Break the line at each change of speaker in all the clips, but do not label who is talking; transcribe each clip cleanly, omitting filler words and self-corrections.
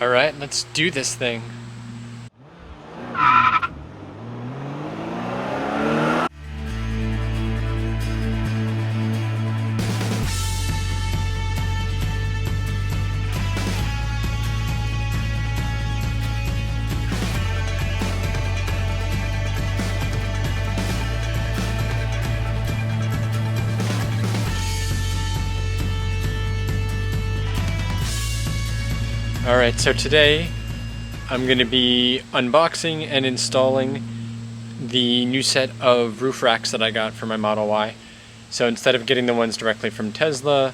Alright, let's do this thing. Alright, so today I'm going to be unboxing and installing the new set of roof racks that I got for my Model Y. So instead of getting the ones directly from Tesla,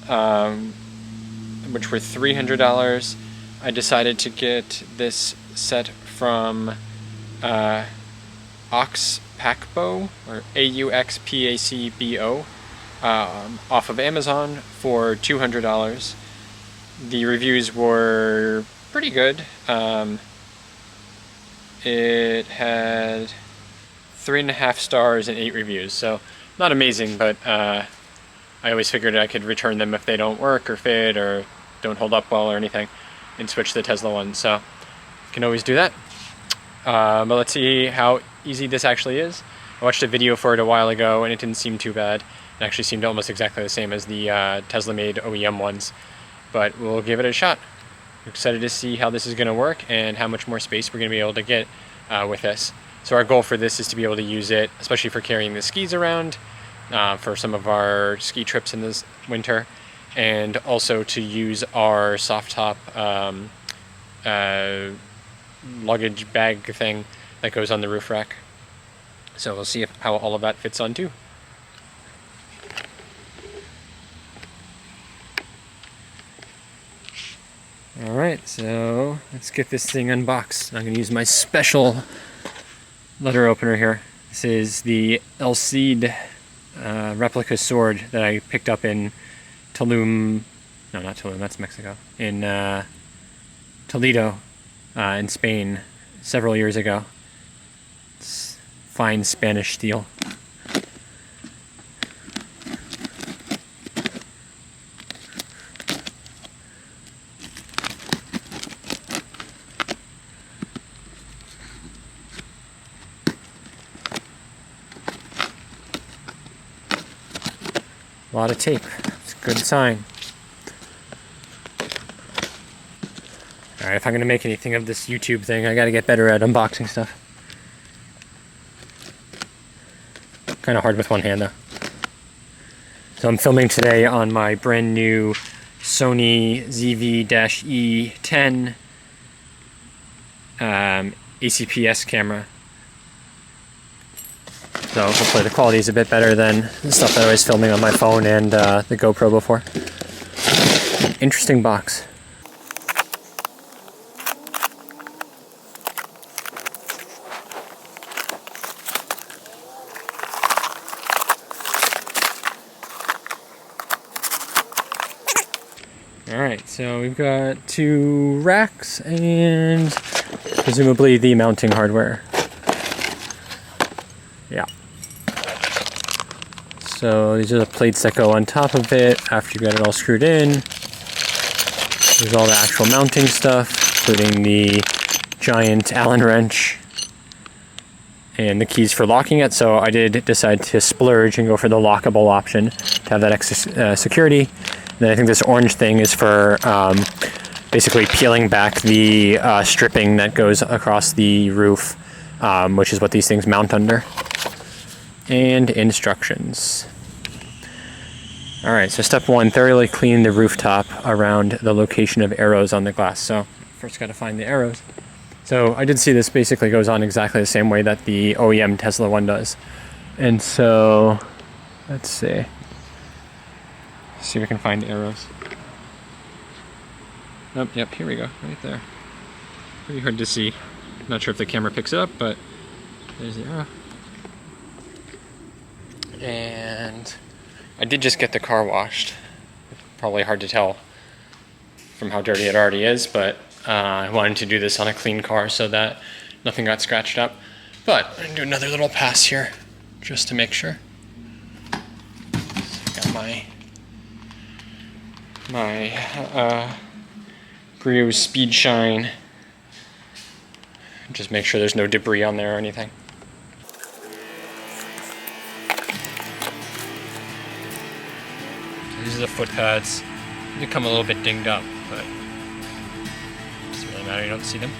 which were $300, I decided to get this set from Auxpacbo, or AUXPACBO, off of Amazon for $200. The reviews were pretty good. It had 3.5 stars and 8 reviews, so not amazing, but I always figured I could return them if they don't work or fit or don't hold up well or anything, and switch to the Tesla one, so you can always do that. But let's see how easy this actually is. I watched a video for it a while ago and it didn't seem too bad. It actually seemed almost exactly the same as the Tesla-made OEM ones. But we'll give it a shot. I'm excited to see how this is going to work and how much more space we're going to be able to get with this. So our goal for this is to be able to use it, especially for carrying the skis around, for some of our ski trips in this winter, and also to use our soft top luggage bag thing that goes on the roof rack. So we'll see how all of that fits on too. Alright, so let's get this thing unboxed. I'm going to use my special letter opener here. This is the El Cid replica sword that I picked up in Tulum, no, not Tulum, that's Mexico, in Toledo in Spain several years ago. It's fine Spanish steel. A lot of tape. It's a good sign. Alright, if I'm going to make anything of this YouTube thing, I got to get better at unboxing stuff. Kind of hard with one hand, though. So I'm filming today on my brand new Sony ZV-E10 ACPS camera. So hopefully the quality is a bit better than the stuff that I was filming on my phone and the GoPro before. Interesting box. Alright, so we've got 2 racks and presumably the mounting hardware. Yeah. So these are the plates that go on top of it after you got it all screwed in. There's all the actual mounting stuff, including the giant Allen wrench and the keys for locking it. So I did decide to splurge and go for the lockable option to have that extra security. And then I think this orange thing is for basically peeling back the stripping that goes across the roof, which is what these things mount under. And instructions. Alright, so step 1, thoroughly clean the rooftop around the location of arrows on the glass. So first got to find the arrows. So I did see this basically goes on exactly the same way that the OEM Tesla one does. And so, let's see. See if we can find arrows. Oh, yep, here we go, right there. Pretty hard to see. Not sure if the camera picks it up, but there's the arrow. And I did just get the car washed. Probably hard to tell from how dirty it already is, but I wanted to do this on a clean car so that nothing got scratched up. But I'm gonna do another little pass here just to make sure. So I got my Brio Speed Shine. Just make sure there's no debris on there or anything. These are the foot pads. They come a little bit dinged up, but it doesn't really matter, you don't see them.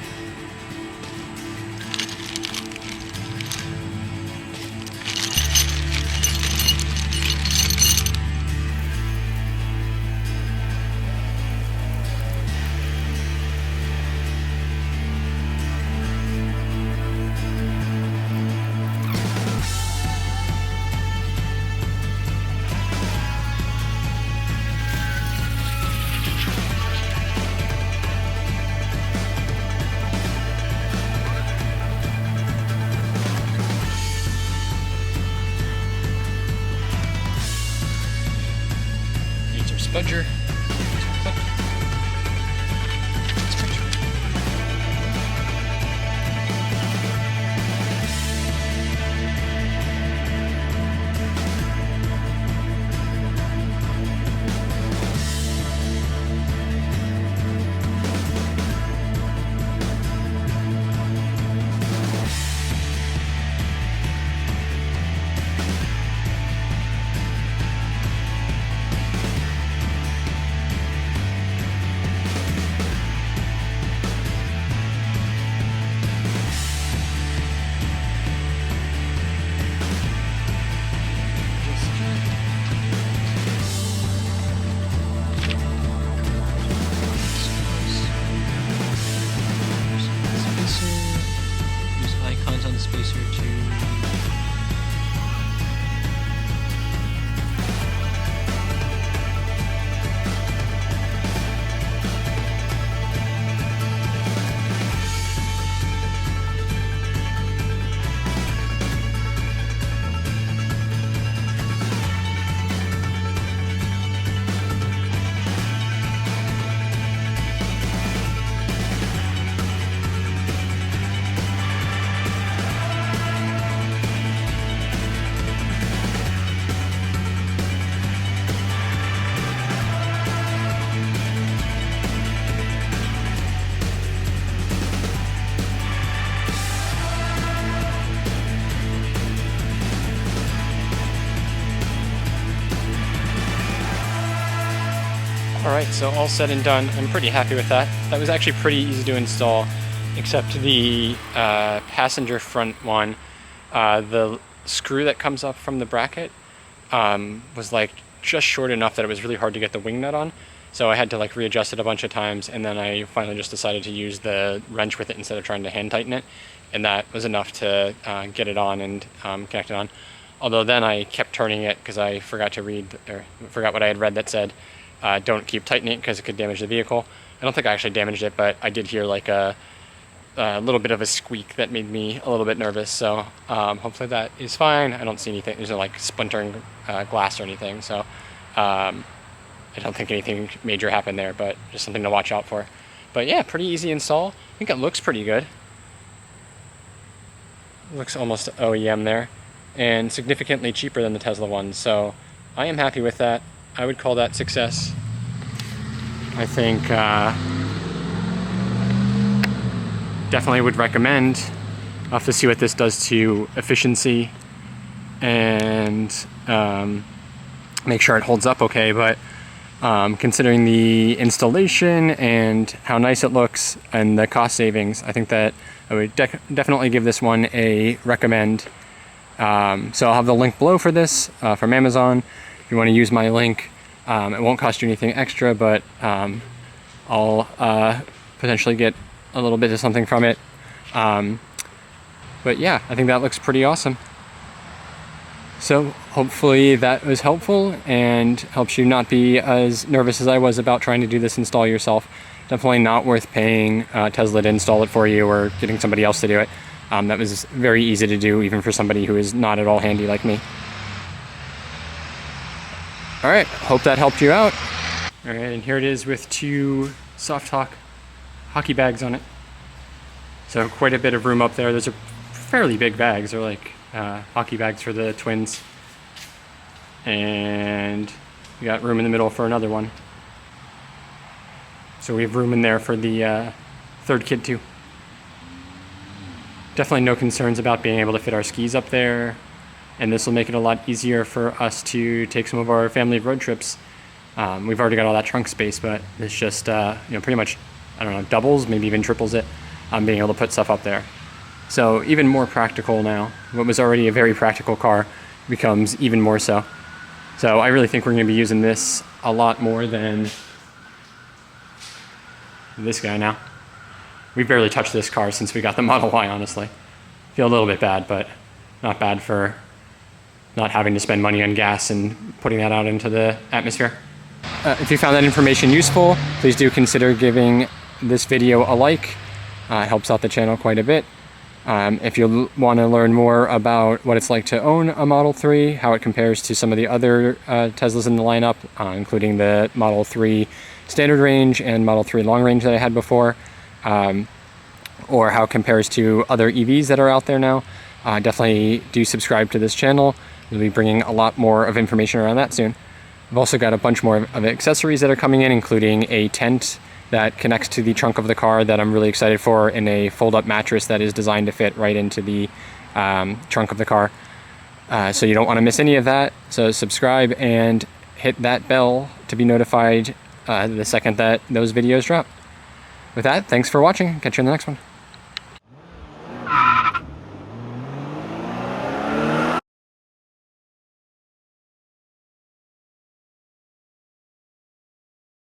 Spudger. Alright, so all said and done, I'm pretty happy with that. That was actually pretty easy to install, except the passenger front one. The screw that comes up from the bracket was like just short enough that it was really hard to get the wing nut on. So I had to like readjust it a bunch of times, and then I finally just decided to use the wrench with it instead of trying to hand tighten it. And that was enough to get it on and connect it on. Although then I kept turning it because I forgot to read, or forgot what I had read that said, don't keep tightening it because it could damage the vehicle. I don't think I actually damaged it, but I did hear like a little bit of a squeak that made me a little bit nervous. So hopefully that is fine. I don't see anything. There's no like splintering glass or anything. So I don't think anything major happened there, but just something to watch out for. But yeah, pretty easy install. I think it looks pretty good. Looks almost OEM there, and significantly cheaper than the Tesla one. So I am happy with that. I would call that success. I think definitely would recommend. I'll have to see what this does to efficiency and make sure it holds up okay, but considering the installation and how nice it looks and the cost savings, I think that I would definitely give this one a recommend. So I'll have the link below for this from Amazon. If you want to use my link, it won't cost you anything extra, but I'll potentially get a little bit of something from it. But yeah, I think that looks pretty awesome. So hopefully that was helpful and helps you not be as nervous as I was about trying to do this install yourself. Definitely not worth paying Tesla to install it for you or getting somebody else to do it. That was very easy to do, even for somebody who is not at all handy like me. All right, hope that helped you out. All right, and here it is with two Softalk hockey bags on it. So quite a bit of room up there. Those are fairly big bags. They're like hockey bags for the twins. And we got room in the middle for another one. So we have room in there for the third kid too. Definitely no concerns about being able to fit our skis up there. And this will make it a lot easier for us to take some of our family road trips. We've already got all that trunk space, but it's just, pretty much, I don't know, doubles, maybe even triples it, being able to put stuff up there. So even more practical now. What was already a very practical car becomes even more so. So I really think we're going to be using this a lot more than this guy now. We've barely touched this car since we got the Model Y, honestly. Feel a little bit bad, but not bad for not having to spend money on gas and putting that out into the atmosphere. If you found that information useful, please do consider giving this video a like. It helps out the channel quite a bit. If you want to learn more about what it's like to own a Model 3, how it compares to some of the other Teslas in the lineup, including the Model 3 standard range and Model 3 long range that I had before, or how it compares to other EVs that are out there now, definitely do subscribe to this channel. We'll be bringing a lot more of information around that soon. I've also got a bunch more of accessories that are coming in, including a tent that connects to the trunk of the car that I'm really excited for, and a fold-up mattress that is designed to fit right into the trunk of the car. So you don't want to miss any of that. So subscribe and hit that bell to be notified the second that those videos drop. With that, thanks for watching. Catch you in the next one.